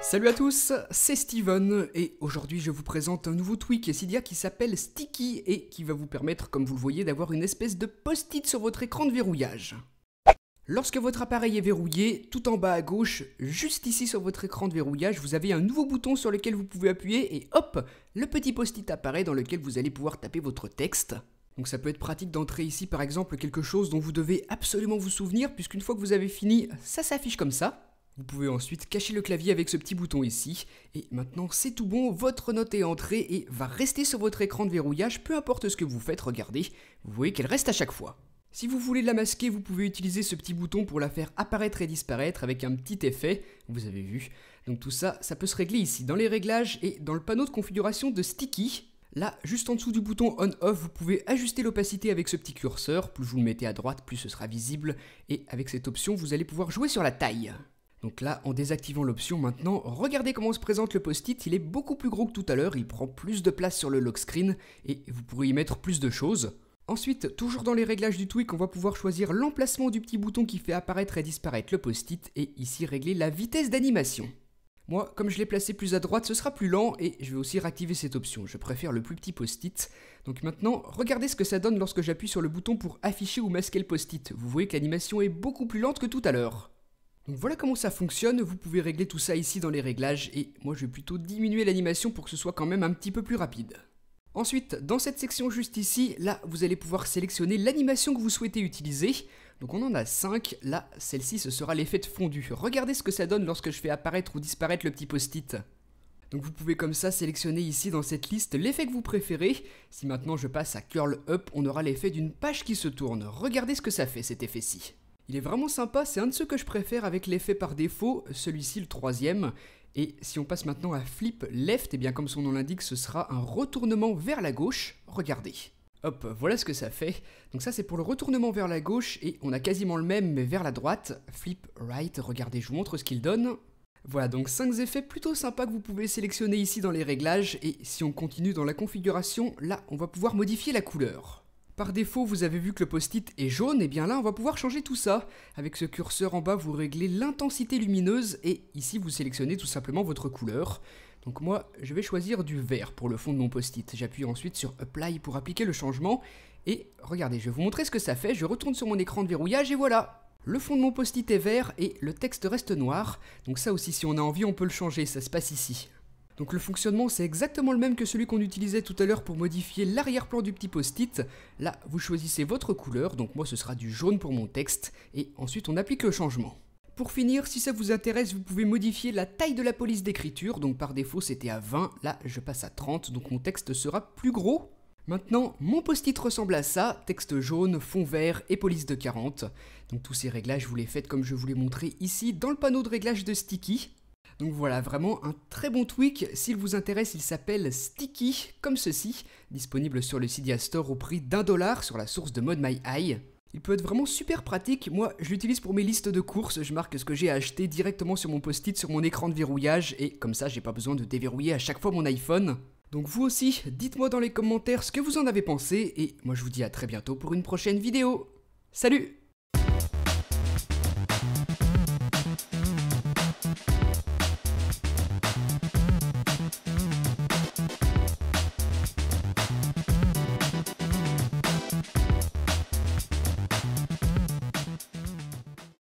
Salut à tous, c'est Steven et aujourd'hui je vous présente un nouveau tweak Cydia qui s'appelle Sticky et qui va vous permettre, comme vous le voyez, d'avoir une espèce de post-it sur votre écran de verrouillage. Lorsque votre appareil est verrouillé, tout en bas à gauche, juste ici sur votre écran de verrouillage, vous avez un nouveau bouton sur lequel vous pouvez appuyer et hop, le petit post-it apparaît dans lequel vous allez pouvoir taper votre texte. Donc ça peut être pratique d'entrer ici par exemple quelque chose dont vous devez absolument vous souvenir puisqu'une fois que vous avez fini, ça s'affiche comme ça. Vous pouvez ensuite cacher le clavier avec ce petit bouton ici, et maintenant c'est tout bon, votre note est entrée et va rester sur votre écran de verrouillage, peu importe ce que vous faites, regardez, vous voyez qu'elle reste à chaque fois. Si vous voulez la masquer, vous pouvez utiliser ce petit bouton pour la faire apparaître et disparaître avec un petit effet, vous avez vu. Donc tout ça, ça peut se régler ici dans les réglages et dans le panneau de configuration de Sticky. Là, juste en dessous du bouton On-Off, vous pouvez ajuster l'opacité avec ce petit curseur, plus vous le mettez à droite, plus ce sera visible, et avec cette option, vous allez pouvoir jouer sur la taille. Donc là, en désactivant l'option maintenant, regardez comment se présente le post-it, il est beaucoup plus gros que tout à l'heure, il prend plus de place sur le lock screen et vous pourrez y mettre plus de choses. Ensuite, toujours dans les réglages du tweak, on va pouvoir choisir l'emplacement du petit bouton qui fait apparaître et disparaître le post-it et ici régler la vitesse d'animation. Moi, comme je l'ai placé plus à droite, ce sera plus lent et je vais aussi réactiver cette option, je préfère le plus petit post-it. Donc maintenant, regardez ce que ça donne lorsque j'appuie sur le bouton pour afficher ou masquer le post-it. Vous voyez que l'animation est beaucoup plus lente que tout à l'heure. Donc voilà comment ça fonctionne, vous pouvez régler tout ça ici dans les réglages et moi je vais plutôt diminuer l'animation pour que ce soit quand même un petit peu plus rapide. Ensuite, dans cette section juste ici, là vous allez pouvoir sélectionner l'animation que vous souhaitez utiliser. Donc on en a 5, là celle-ci ce sera l'effet de fondu. Regardez ce que ça donne lorsque je fais apparaître ou disparaître le petit post-it. Donc vous pouvez comme ça sélectionner ici dans cette liste l'effet que vous préférez. Si maintenant je passe à Curl Up, on aura l'effet d'une page qui se tourne. Regardez ce que ça fait cet effet-ci. Il est vraiment sympa, c'est un de ceux que je préfère avec l'effet par défaut, celui-ci le troisième. Et si on passe maintenant à Flip Left, et bien comme son nom l'indique, ce sera un retournement vers la gauche. Regardez. Hop, voilà ce que ça fait. Donc ça c'est pour le retournement vers la gauche, et on a quasiment le même mais vers la droite. Flip Right, regardez, je vous montre ce qu'il donne. Voilà donc 5 effets plutôt sympas que vous pouvez sélectionner ici dans les réglages, et si on continue dans la configuration, là on va pouvoir modifier la couleur. Par défaut, vous avez vu que le post-it est jaune, et bien là on va pouvoir changer tout ça. Avec ce curseur en bas, vous réglez l'intensité lumineuse et ici vous sélectionnez tout simplement votre couleur. Donc moi, je vais choisir du vert pour le fond de mon post-it. J'appuie ensuite sur Apply pour appliquer le changement et regardez, je vais vous montrer ce que ça fait. Je retourne sur mon écran de verrouillage et voilà. Le fond de mon post-it est vert et le texte reste noir. Donc ça aussi, si on a envie, on peut le changer, ça se passe ici. Donc le fonctionnement c'est exactement le même que celui qu'on utilisait tout à l'heure pour modifier l'arrière-plan du petit post-it. Là vous choisissez votre couleur, donc moi ce sera du jaune pour mon texte, et ensuite on applique le changement. Pour finir, si ça vous intéresse, vous pouvez modifier la taille de la police d'écriture, donc par défaut c'était à 20, là je passe à 30, donc mon texte sera plus gros. Maintenant, mon post-it ressemble à ça, texte jaune, fond vert et police de 40. Donc tous ces réglages vous les faites comme je vous l'ai montré ici dans le panneau de réglage de Sticky. Donc voilà, vraiment un très bon tweak, s'il vous intéresse il s'appelle Sticky, comme ceci, disponible sur le Cydia Store au prix d'$1 sur la source de ModMyEye. Il peut être vraiment super pratique, moi je l'utilise pour mes listes de courses, je marque ce que j'ai à acheter directement sur mon post-it sur mon écran de verrouillage et comme ça j'ai pas besoin de déverrouiller à chaque fois mon iPhone. Donc vous aussi, dites-moi dans les commentaires ce que vous en avez pensé et moi je vous dis à très bientôt pour une prochaine vidéo. Salut!